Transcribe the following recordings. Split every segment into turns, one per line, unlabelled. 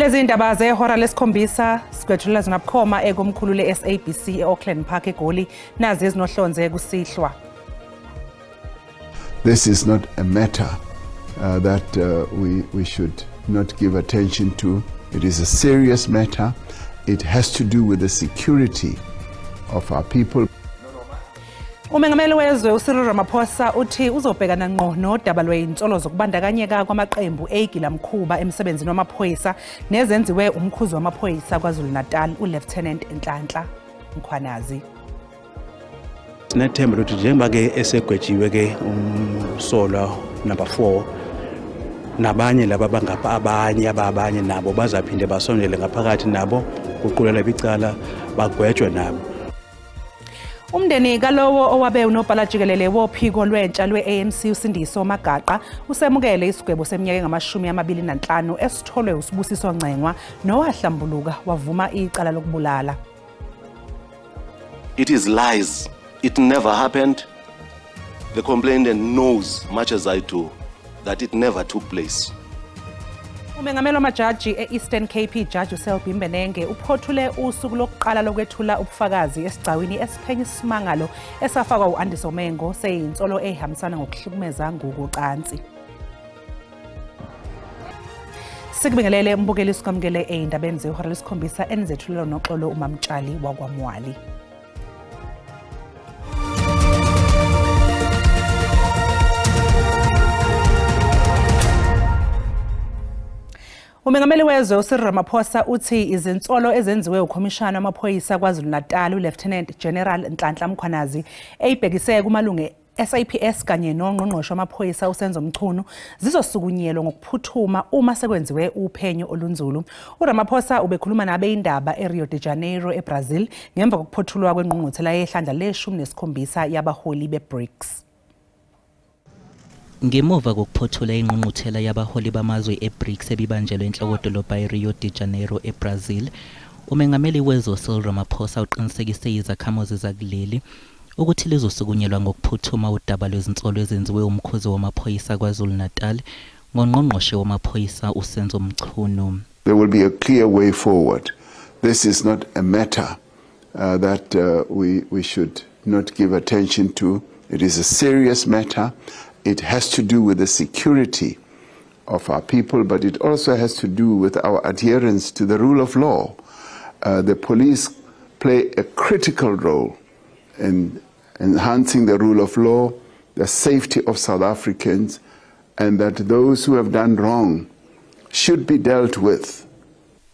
Kulezi indaba zehora lesikhombisa sigwetshula zona bukhoma ekomkhulu le-SABC e-Auckland Park eGoli nazi ezinohlonze kusihlwa.
This is not a matter that we should not give attention to. It is a serious matter. It has to do with the security of our people.
Umengameli wezwe uCyril Ramaphosa uthi uzobhekana ngqo nodaba lwey'nsolo zokubandakanyeka kwamaqembu eyigilamkhuba emsebenzini wamaphoyisa nezenziwe umkhuzi wamaphoyisa KwaZulu-Natal uLieutenant Nhlanhla Mkhwanazi.
Sinethemba lokuthi njengoba-ke esegwetshiwe-ke umsolwa number 4 nabanye laba bangapha abanye nabo bazaphinde basondele ngaphakathi nabo kuqulela bicala bagwetshwe nabo.
Umndeni kalowo owabe unobhala jikelele wophiko lwentsha lwe-ANC uSindiso Magaqa usemukele isigwebo seminyaka engama-25 esitholwe uSibusiso Ngcengwa nowahlambuluka wavuma icala lokubulala.
It is lies. It never happened. The complainant knows, much as I do, that it never took place.
Umengameli wamajaji e-Eastern Cape Judge uSelby Mbenenge uphothule usuku lokuqala lokwethula ubufakazi esigcawini esiphenya isimangalo esafakwa u-Andise Mengo seyinsolo ehambisana ngokuhlukumeza ngokocansi. Sikubingelele umbukeli sikwamukele ey'ndabeni zehora lesikhombisa enizethulelwa noxolo uMamtshali wakwaMwali. Umengameli wezwe uCyril Ramaphosa uthi izinsolo ezenziwe ukhomishana wamaphoyisa KwaZulu-Natal uLieutenant General Nhlanhla Mkhwanazi eyibhekise kumalungu SAPS kanye nongqongqoshe wamaphoyisa uSenzo Mchunu zizosukunyelwa ngokuphuthuma uma sekwenziwe uphenyo olunzulu. uRamaphosa ubekhuluma nabe indaba eRio de Janeiro eBrazil ngemva kokuphothulwa kwengqungquthela yehlandla le-17 yabaholi beBRICS.
Ngemuva kokuphothula ingqungquthela yabaholi bamazwe eBRICS ebibanjelwe enhlokodolobha eRio de Janeiro eBrazil, umengameli wezwe uCyril Ramaphosa uqinisekise izakhamuzi zakuleli ukuthi lizosukunyelwa ngokuphuthuma udaba lwezinsolo ezenziwe umkhuzi wamaphoyisa KwaZulu-Natal ngongqongqoshe wamaphoyisa uSenzo Mchunu.
There will be a clear way forward. This is not a matter that we should not give attention to. It is a serious matter. It has to do with the security of our people, but it also has to do with our adherence to the rule of law. The police play a critical role in enhancing the rule of law, the safety of South Africans, and that those who have done wrong should be dealt with.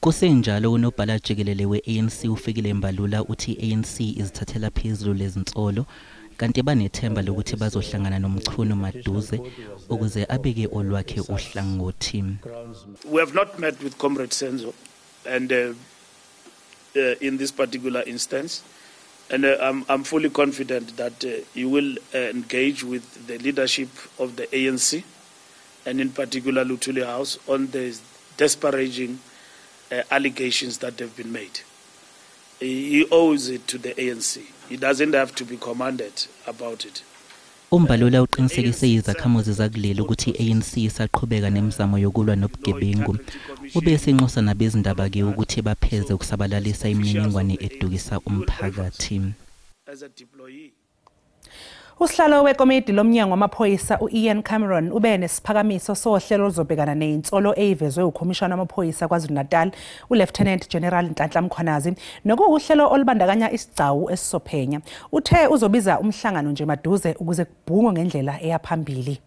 Kusenjalo unobhala jikelele we-ANC uFikile Mbalula uthi ANC izithathela phezulu lezinsolo kanti banethemba lokuthi bazohlangana noMchunu maduze ukuze abeke olwakhe uhlangothi.
We have not met with Comrade Senzo and in this particular instance, and I'm fully confident that you will engage with the leadership of the ANC and in particular Luthuli House on the disparaging allegations that have been made. He owes it to the ANC. He doesn't have to be commanded about it.
Umbalula uqinisekise izakhamuzi zakuleli ukuthi ANC isaqhubeka nemizamo yokulwa nobugebengu. Ubese inxusa nabezindaba ke ukuthi bapheze ukusabalalisa imininingwane edukisa umphakathi.
As a deployee,
Usihlalo wekomidi lomnyango wamaphoyisa uIan Cameron ube nesiphakamiso sohlelo lozobhekana nezinsolo ezivezwe ukhomishana wamaphoyisa KwaZulu-Natal uLieutenant General Nhlanhla Mkhwanazi nokuhlelo olubandakanya isigcawu esisophenya. Uthe uzobiza umhlangano nje maduze ukuze kubhungwe ngendlela eyaphambili.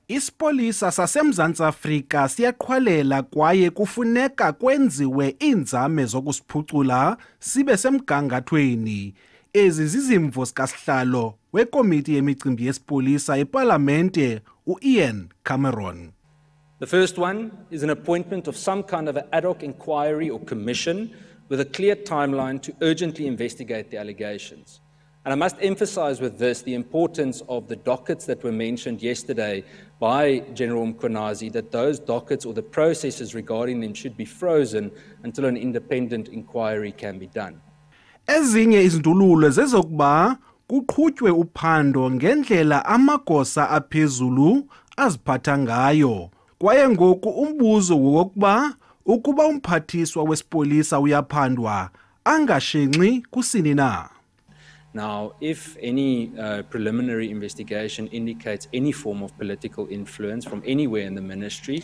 Isipolisa saseMzantsi Afrika siyaqhwalela kwaye kufuneka kwenziwe inzame zokusiphucula sibe semgangathweni. Ezi zizimvo zikasihlalo wekomiti yemicimbi yesipolisa eParlamente uIan Cameron.
The first one is an appointment of some kind of an ad hoc inquiry or commission with a clear timeline to urgently investigate the allegations. And I must emphasize with this the importance of the dockets that were mentioned yesterday by General Mkhwanazi, that those dockets or the processes regarding them should be frozen until an independent inquiry can be done.
Ezinye izindululo zezokuba kuqhutywe uphando ngendlela amagosa aphezulu aziphatha ngayo kwaye ngoku umbuzo wokuba ukuba umphathiswa wesipolisa uyaphandwa angashenxi kusini na.
Now, if any preliminary investigation indicates any form of political influence from anywhere in the ministry,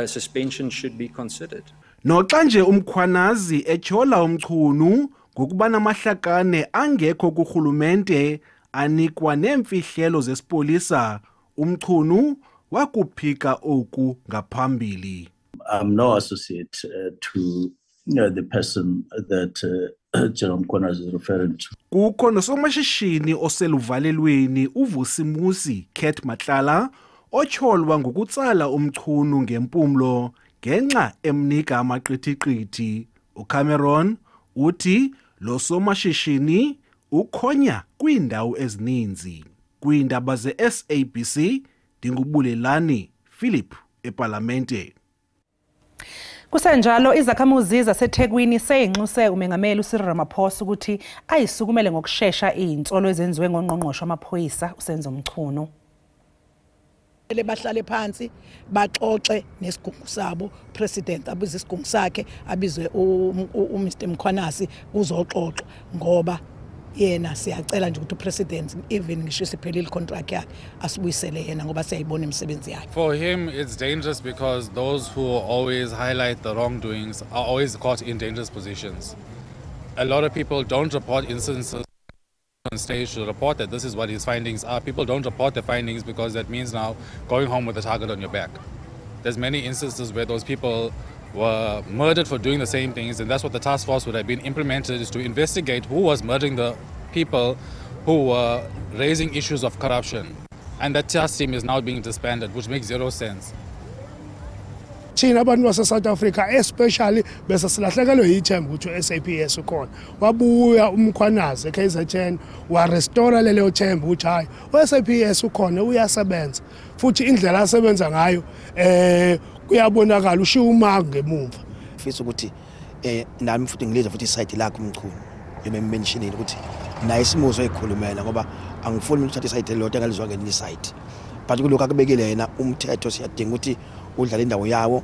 suspension should be considered.
Noxa nje uMkhwanazi etyhola uMchunu ngokuba namahlakane angekho kurhulumente anikwa neemfihlelo zesipolisa, uMchunu wakuphika oku ngaphambili.
I'm no associate to the person that General Mkhwanazi is referring to.
Kukho nosomashishini oseluvalelweni uVusimuzi Kurt Matlala otyholwa ngokutsala uMchunu ngempumlo ngenxa emnika amaqithiqithi. uCameron uthi lo somashishini ukhonya kwiindawo ezininzi. Kwiindaba ze-SABC ndingubulelani Philip eParlamente.
Kusenjalo izakhamuzi zaseThekwini seyinxuse umengameli uCyril Ramaphosa ukuthi ayisukumele ngokusheshsha izinsolo ezenziwe ngongqongqoshe wamaphoyisa uSenzo Mchunu.
Bahlale phansi baxoxe nesigungu sabo, president abize isigungu sakhe, abizwe uMr Mkhwanazi kuzoxoxwa ngoba yena siyacela nje ukuthi upresident even ngisho siphelile contract yakhe asibuyisele yena ngoba siyayibona imisebenzi yakhe.
For him it's dangerous because those who always highlight the wrongdoings are always caught in dangerous positions. A lot of people don't report instances on stage to report that this is what his findings are. People don't report the findings because that means now going home with a target on your back. There's many instances where those people were murdered for doing the same things, and that's what the task force would have been implemented, is to investigate who was murdering the people who were raising issues of corruption. And that task team is now being disbanded, which makes zero sense.
Thina abantu base South Africa especially bese silahlekelwe yithemba ukuthi SAPS ukhona. Wabuya uMkhwanazi eKZN wa restore lelo themba ukuthi hayi uSAPS ukhona uyasebenza. Futhi indlela asebenza ngayo kuyabonakala ushiya umanga ngemumva.
Mfisa ukuthi nami futhi ngilizwe futhi iside lakho uMchunu. Mentioning ukuthi naye simuzwe ekhulumela ngoba angifuni ukuthatha iside lodwa ngalizwa ngelinye iside. But kuloko akubekile yena umthetho siyadinga ukuthi udlala indawo yawo.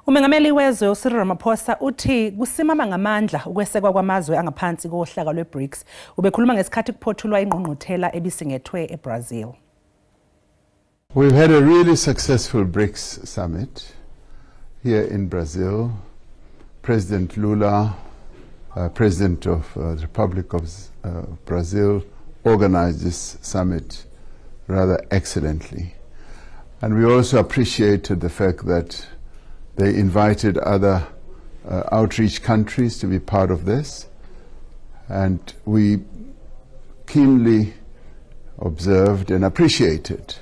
Umengameli wezwe uCyril Ramaphosa uthi kusimama ngamandla ukwesekwa kwamazwe angaphansi kohlaka lweBRICS. Ubekhuluma ngesikhathi kuphothulwa ingqongqothela ebisingethwe eBrazil.
We've had a really successful BRICS summit here in Brazil. President Lula, President of the Republic of Brazil, organized this summit rather excellently. And we also appreciated the fact that they invited other outreach countries to be part of this. And we keenly observed and appreciated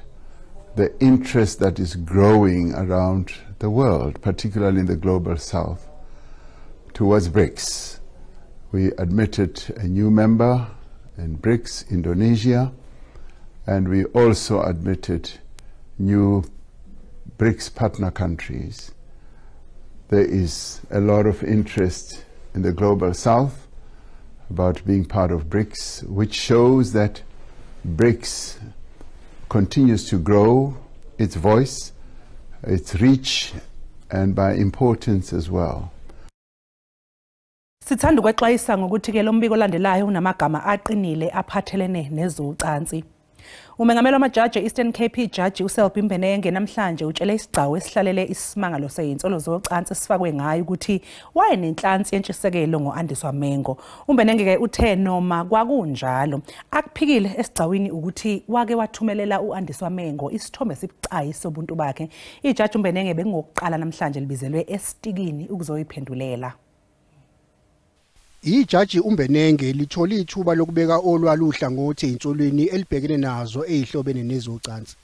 the interest that is growing around the world, particularly in the global south, towards BRICS. We admitted a new member in BRICS, Indonesia, and we also admitted new BRICS partner countries. There is a lot of interest in the global south about being part of BRICS, which shows that BRICS continues to grow its voice, its reach, and by importance as well.
Sithanda ukwexwayisa ngokuthi ke lo mbiko olandelayo unamagama aqinile aphathelene nezocansi. Umengameli wamajaji Eastern Cape Judge uSelby Mbenenge namhlanje utshele isigcawu esihlalele isimangalo seyinsolo zocansi sifakwe ngayo ukuthi wayenenhlansi yentshisekelo ngoAndiswa Mengo. Umbenenge ke uthe noma kwakunjalo akuphikile esigcawini ukuthi wake wathumelela uAndiswa Mengo isithombe sibucayi sobuntu bakhe. Ijaji uMbenenge bengokuqala namhlanje libizelwe esitikini ukuzoyiphendulela.
Ijaji uMbenenge lithole ithuba lokubeka olwaluhla ngothi insolweni elibhekene nazo ezihlobene nezocansi.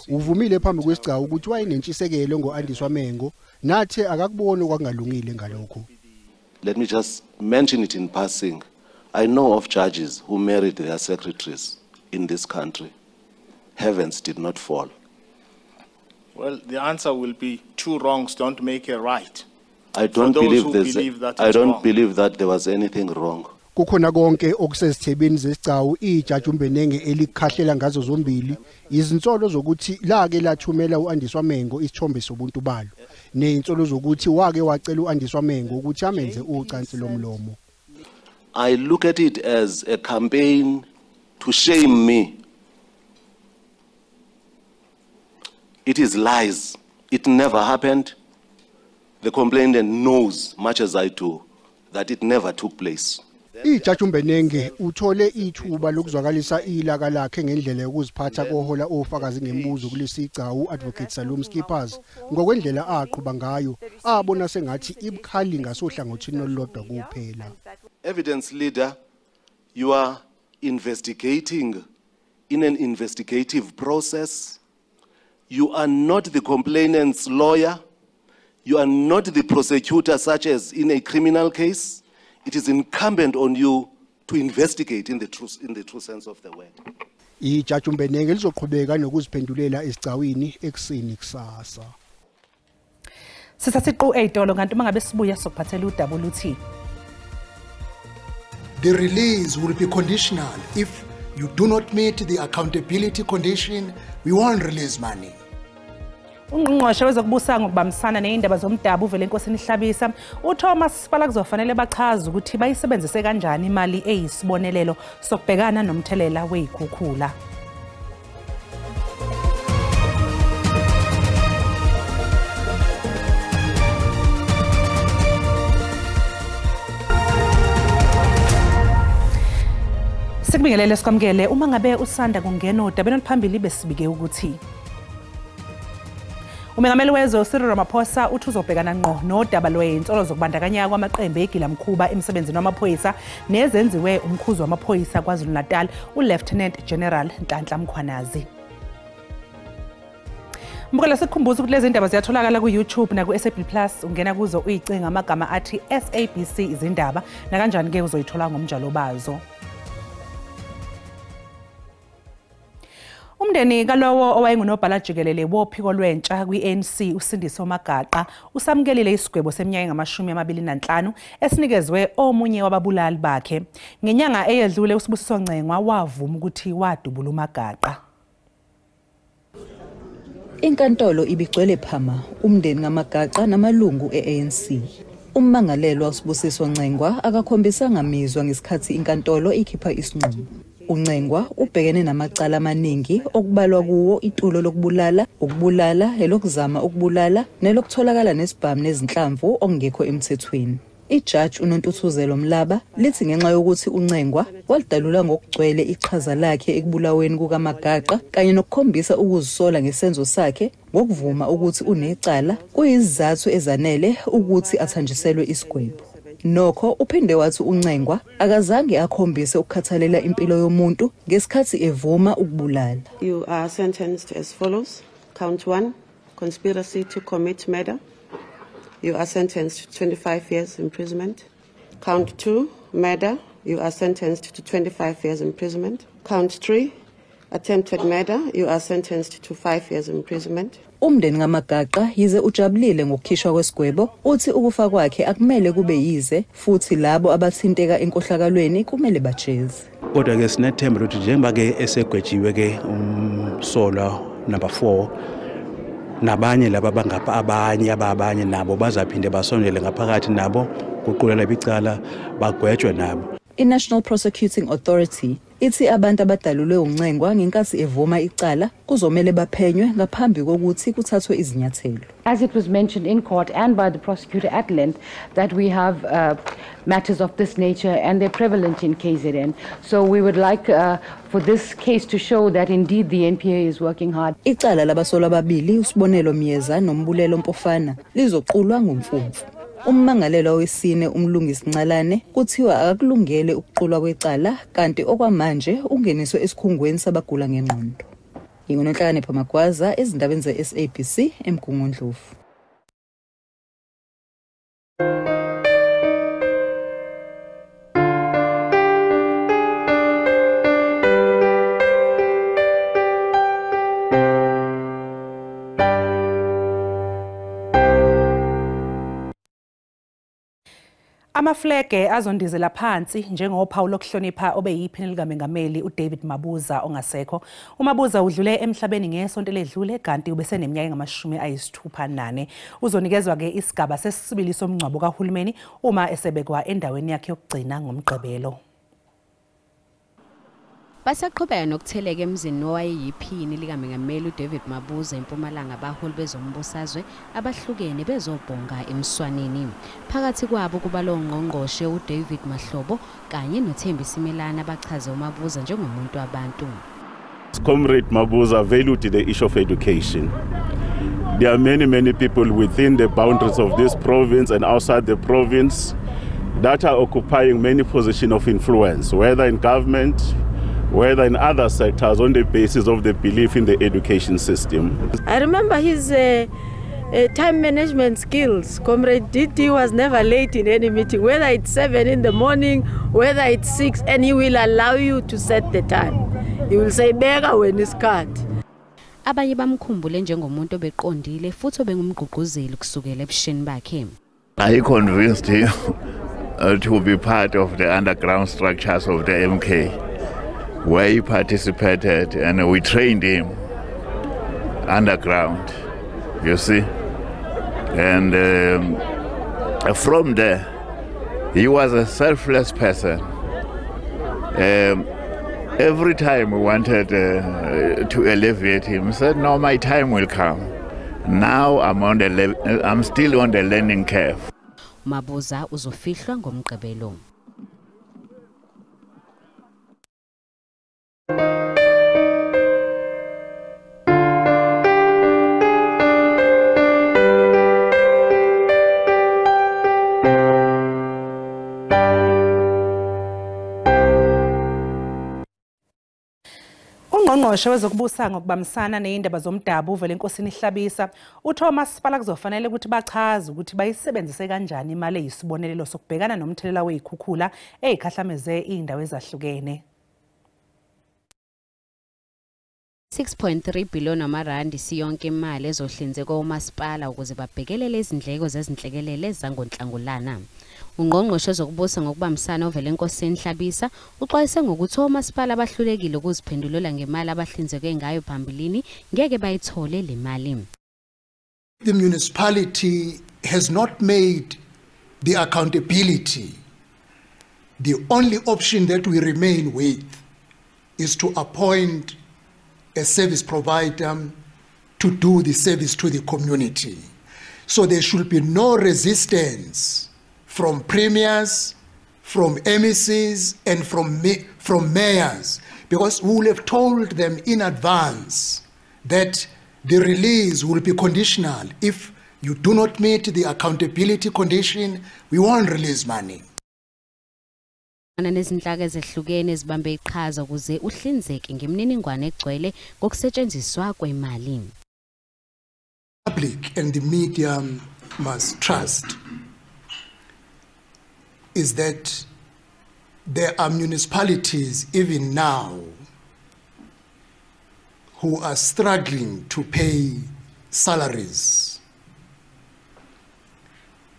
Uvumile phambi kwesigcawu ukuthi wayenentshisekelo ngoAndiswa Mengo nathi akakubona okwangalungile ngalokho.
Let me just mention it in passing. I know of judges who married their secretaries in this country. Heavens did not fall.
Well, the answer will be two wrongs don't make a right.
I don't believe that there was anything wrong.
kukhona konke okusezithebeni zesigcawu ijaji uMbenenge elikhahlela ngazo zombili izinsolo zokuthi lake lathumela uAndiswa Mengo isithombe sobuntu balo nezinsolo zokuthi wake wacela uAndiswa Mengo ukuthi amenze ucansi lomlomo.
I look at it as a campaign to shame me. It is lies. It never happened. The complainant knows, much as I do, that it never took place.
Ijaji uMbenenge uthole ithuba lokuzwakalisa ilaka lakhe ngendlela yokuziphatha kohola ofakazi ngembuzo kulesigcawu Advocate Salome Skippers ngokwendlela aqhuba ngayo abona sengathi ibukhali ngasohlangothini olulodwa kuphela.
Evidence leader, you are investigating in an investigative process. You are not the complainant's lawyer. You are not the prosecutor, such as in a criminal case. It is incumbent on you to investigate in the true sense of the word.
Ijaji uMbenenge lizoqhubeka nokuziphendulela esigcawini ekseni kusasa.
Sisasiqu eyitolo kanti mangabe sibuya sokuphathela uWT.
The release will be conditional. If you do not meet the accountability condition, we won't release money.
Ungqongqoshe wezokubusa ngokubambisana nezindaba zomdabu uvele enkosini Hlabisa uThomas Phala kuzofanele bachaza ukuthi bayisebenzise kanjani imali eyisibonelelo sokubhekana nomthelela wezikhukhula. Sikubingelele sikwamukele uma ngabe usanda kungena udabeni oluphambili besibike ukuthi uMengameli wezwe Cyril Ramaphosa uthi uzobhekana ngqo nodaba lwezinsolo zokubandakanya kwamaqembu egilamkhuba emsebenzini wamaphoyisa nezenziwe umkhuzi wamaphoyisa kwaZulu-Natal uLieutenant General Nhlanhla Mkhwanazi. Mbukela sikhumbuza ukuthi lezi ndaba ziyatholakala ku-YouTube na ku-SABC Plus ungena kuzo uyicinga amagama athi SABC izindaba na kanjani ke uzoyithola ngomnjalo bazo. Umndeni kalowo owayengunobhala jikelele wophiko lwentsha kwi-ANC uSindiso Magaqa usamkelile isigwebo seminyaka engamashumi 25 esinikezwe omunye wababulali bakhe. Ngenyanga eyedlule uSibusiso Ngcengwa wavuma ukuthi wadubula uMagaqa.
Inkantolo ibigcwele phama umndeni kaMagaqa namalungu e-ANC. Ummangalelwa uSibusiso Ngcengwa akakhombisanga mizwa ngesikhathi inkantolo ikhipha isinqumo. uNcengwa ubhekene namacala amaningi okubalwa kuwo itulo lokubulala, ukubulala, elokuzama ukubulala nelokutholakala nesibhamu nezinhlamvu okungekho emthethweni. Ijaji uNontuthuzelo Mlaba lithi ngenxa yokuthi uNcengwa walidalula ngokugcwele iqhaza lakhe ekubulaweni kukaMagaqa kanye nokukhombisa ukuzisola ngesenzo sakhe ngokuvuma ukuthi unecala kuyizathu ezanele ukuthi athanjiselwe isigwebo. Nokho uphinde wathi uNcengwa akazange akhombise ukukhathalela impilo yomuntu ngesikhathi evuma ukubulala.
You are sentenced as follows. Count 1, conspiracy to commit murder. You are sentenced to 25 years imprisonment. Count 2, murder. You are sentenced to 25 years imprisonment. Count 3, attempted murder. You are sentenced to 5 years imprisonment.
Umndeni kaMagaqa yize ujabulile ngokukhishwa kwesigwebo uthi ukufa kwakhe akumele kube yize futhi labo abathinteka enkohlakalweni kumele bajeze.
Kodwa ke sinethemba ukuthi njengoba ke esegwejiwe ke umsolwa number 4 nabanye laba bangapha abanye nabo bazaphinde basondele ngaphakathi nabo kuqulela ibicala bagwetjwe nabo.
I-National Prosecuting Authority ithi abantu abadalulwe uNcengwa ngenkathi evuma icala kuzomele baphenywe ngaphambi kokuthi kuthathwe izinyathelo.
As it was mentioned in court and by the prosecutor at length that we have matters of this nature and they're prevalent in KZN. So we would like for this case to show that indeed the NPA is working hard.
Icala labasolwa ababili uSibonelo Myeza noMbulelo Mpofana lizoqulwa ngomfumfu. Ummangalelwa wesine umlungisi Ncalane kuthiwa akakulungele ukuqulwa kwecala kanti okwamanje ungeniswe esikhungweni sabagula ngengqondo. Ingonhlanhla Magwaza ezindabeni ze-SABC eMgungundlovu.
Amaflege azondizela phansi njengophawu lokuhlonipha obeyiphini likamengameli uDavid Mabuza ongasekho. uMabuza udlule emhlabeni ngesonto ledlule kanti ubeseneminyaka engama-64. Uzonikezwa ke isigaba sesibili somngcwabo kahulumeni uma esebekwa endaweni yakhe yokugcina ngomgqibelo.
Basaqhubeka nokutheleka emzini owayeyiphini likamengameli uDavid Mabuza eMpumalanga abaholi bezombusazwe abahlukene bezobhonga emswaneni. Phakathi kwabo kuba lo ngqongqoshe uDavid Mahlobo kanye noThembi Simelana abachaze uMabuza njengomuntu wabantu.
Comrade Mabuza valued the issue of education. There are many people within the boundaries of this province and outside the province that are occupying many positions of influence, whether in government, whether in other sectors, on the basis of the belief in the education system.
I remember his time management skills. Comrade DT was never late in any meeting, whether it's 7 in the morning, whether it's 6, and he will allow you to set the time. He will say, "Bega when it's cut."
Abanye bamkhumbule njengomuntu obeqondile futhi obengumgqugquzeli kusukela ebusheni bakhe.
I convinced him to be part of the underground structures of the MK, where he participated, and we trained him underground, you see. And from there, he was a selfless person. Every time we wanted to elevate him, he said, "No, my time will come. Now I'm still on the learning curve."
Mabuza uzofihlwa ngomgqibelo.
Ungqongqoshe wezokubusa ngokubambisana nezindaba zomdabu uvele enkosini Hlabisa uThomas Phala kuzofanele ukuthi bachaze ukuthi bayisebenzise kanjani imali eyisibonelelo sokubhekana nomthelela wezikhukhula ezikhahlameze izindawo ezahlukene.
6.3 billion amarandi siyonke imali ezohlinzekwa umasipala ukuze babhekelele izindleko zezinhlekelele zangonhlangulana. Ungqongqoshe wezokubusa ngokubambisana uvele enkosini Hlabisa uxwayise ngokuthi omasipala abahlulekile ukuziphendulela ngemali abahlinzekwe ngayo phambilini ngeke bayithole le mali.
The municipality has not made the accountability. The only option that we remain with is to appoint a service provider to do the service to the community. So there should be no resistance from premiers, from MECs, and from mayors, because we will have told them in advance that the release will be conditional. If you do not meet the accountability condition, we won't release money.
Nezinhlaka ezehlukene ezibambe iqhaza ukuze uhlinzeke ngemininingwane egcwele ngokusetshenziswa kwemali.
Public and the media must trust is that there are municipalities even now who are struggling to pay salaries,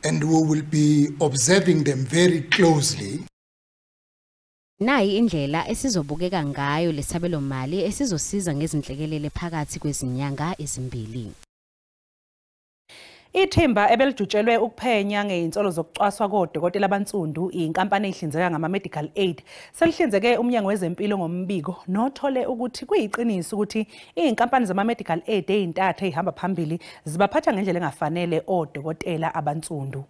and we will be observing them very closely.
Nayi indlela esizobukeka ngayo lesabelo mali esizosiza ngezinhlekelele phakathi kwezinyanga ezimbili.
Ithimba ebelijutshelwe ukuphenya ngeinsolo zokucwaswa kodokotela abansundu inkampani ehlinzeka ngama-medical aid selihlinzeke umnyango wezempilo ngombiko nothole ukuthi kuyiqiniso ukuthi inkampani zama-medical aid ezintathu ezihamba phambili zibaphatha ngendlela engafanele odokotela abansundu.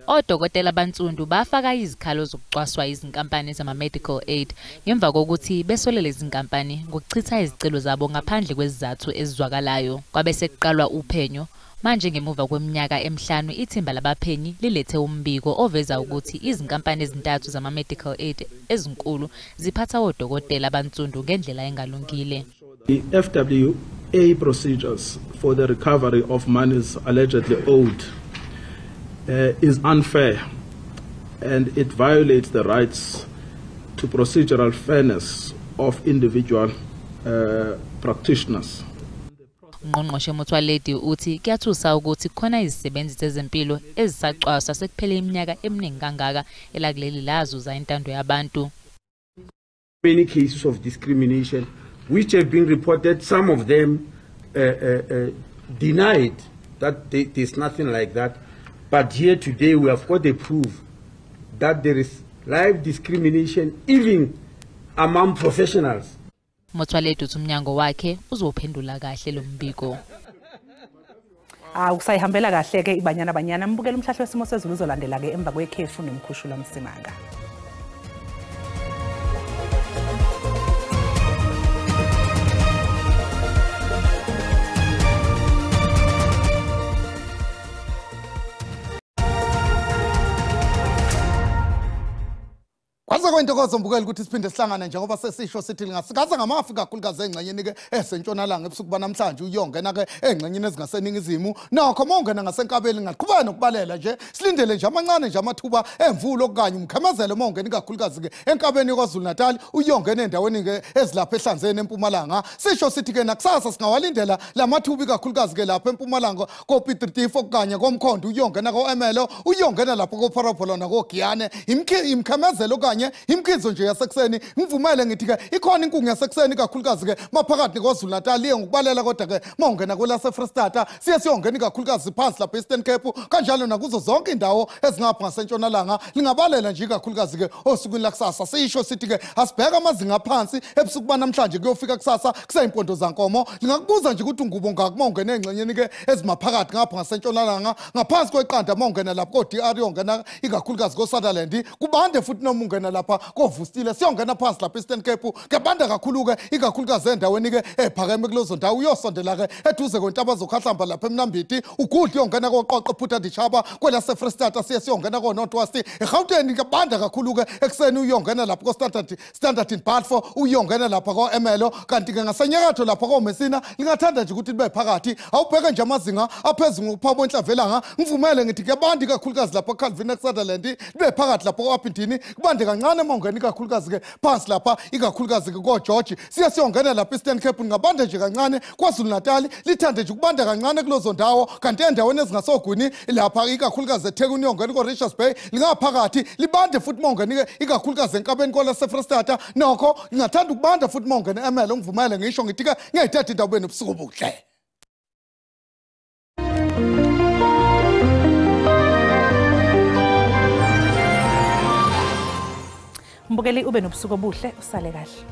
Odokotela abansundu bafaka izikhalo zokucwaswa izinkampani zama-medical aid ngemva kokuthi besolele izinkampani ngokuchitha izicelo zabo ngaphandle kwezizathu ezizwakalayo. Kwabe sekuqalwa uphenyo manje ngemuva kweminyaka emihlanu ithimba labaphenyi lilethe umbiko oveza ukuthi izinkampani ezintathu zama-medical aid ezinkulu ziphatha odokotela abansundu ngendlela engalungile.
The FWA procedures for the recovery of monies allegedly owed is unfair, and it violates the rights to procedural fairness of individual practitioners.
Ungqongqoshe Motsoaledi uthi kuyathusa ukuthi khona izisebenzi zezempilo ezisacwaswa sekuphele iminyaka eminingi kangaka elakuleli lazuza intando yabantu.
Many cases of discrimination which have been reported, some of them denied that there's nothing like that. But here today we have got the proof that there is live discrimination even among professionals.
Motsoaledi uthi umnyango wakhe uzophendula kahle lo mbiko.
Ukusayihambela kahle ke ibanyana banyana mbukela umhlahlo wesimo sezulu uzolandela ke emva kwekhefu nomkhushula Msimanga.
Kwaze kwentokozo mbukeli ukuthi siphinde sihlangane njengoba sesisho sithi lingasikaza ngamafi kakhulukazi engxenyeni ke esentshonalanga ebusuku banamhlanje uyongena ke engxenyeni ezingaseningizimu nokho mongena ngasenkabeli ngaqhubeka nokubalela nje silindele nje amancane nje amathuba emvulo okanye umkhemezelo mongena kakhulukazi ke enkabeni kwaZulu Natal uyongena endaweni ke ezilapha eHlanzeni eMpumalanga sisho sithi ke nakusasa singawalindela lamathuba kakhulukazi ke lapha eMpumalanga koPitritifo okanye komkhondo uyongena koEmelo uyongena lapha koParapolo nakoGiyane imkhemezelo okanye imkhizo nje yasekuseni ngivumele ngithi ke ikhona inkungu yasekuseni kakhulukazi ke maphakathi kwaZulu Natal iye ngokubalela kodwa ke mongena kwelase Freestata siyongena kakhulukazi phansi lapha eStern Cape kanjalo nakuzo zonke indawo ezingapha ngasentshonalanga lingabalela nje kakhulukazi ke osukwini lakusasa sisho sithi ke asibheka amazinga phansi ebusuku banamhlanje kuyofika kusasa kuseyimpondo zankomo lingakubuza nje ukuthi ungubo ngakumongena engxenyeni ke ezimaphakathi ngapha ngasentshonalanga ngaphansi kweqanda mongena lapha koDR yongena ikakhulukazi koSutherland kubande futhi nomungena lapha kovustile siyongena phansi lapha eStern Cape kebanda kakhulu ke ikakhulukazi endaweni ke ephakeme kulozo ndawo uyosondela ke eduze kwentaba zokhahlamba lapha eMnambithi ugudli yongena koqoqo phutha dichaba kwelase Freestata siyongena ko Northwest eGauteng kebanda kakhulu ke ekseni uyongena lapha ko Standard in Balfour uyongena lapha ko Emelo kanti ke ngasenyakatho lapha ko Mesina lingathanda nje ukuthi libe phakathi awubheke nje amazinga aphezulu ngokuphabo enhlavelanga ngivumele ngithi kebandi kakhulukazi lapha Calvin Sutherland libe phakathi lapha ko Apintini kubande kancane mongena ikakhulukazi ke phansi lapha ikakhulukazi ke ko George siyongena lapha eStern Cape ngabande nje kancane kwaZulu Natal lithande nje ukubanda kancane kulozo ndawo kanti endaweni ezingasogwini lapha ikakhulukazi eThekwini yongena ko Richards Bay lingaphakathi libande futhi mongena ikakhulukazi enkabeni kwelase Freestata nokho ngingathanda ukubanda futhi mongena eMelo ngivumele ngisho ngithi ke ngiyayithatha indaba benu ubusuku obuhle.
Mbukeli ube nobusuku obuhle usale kahle.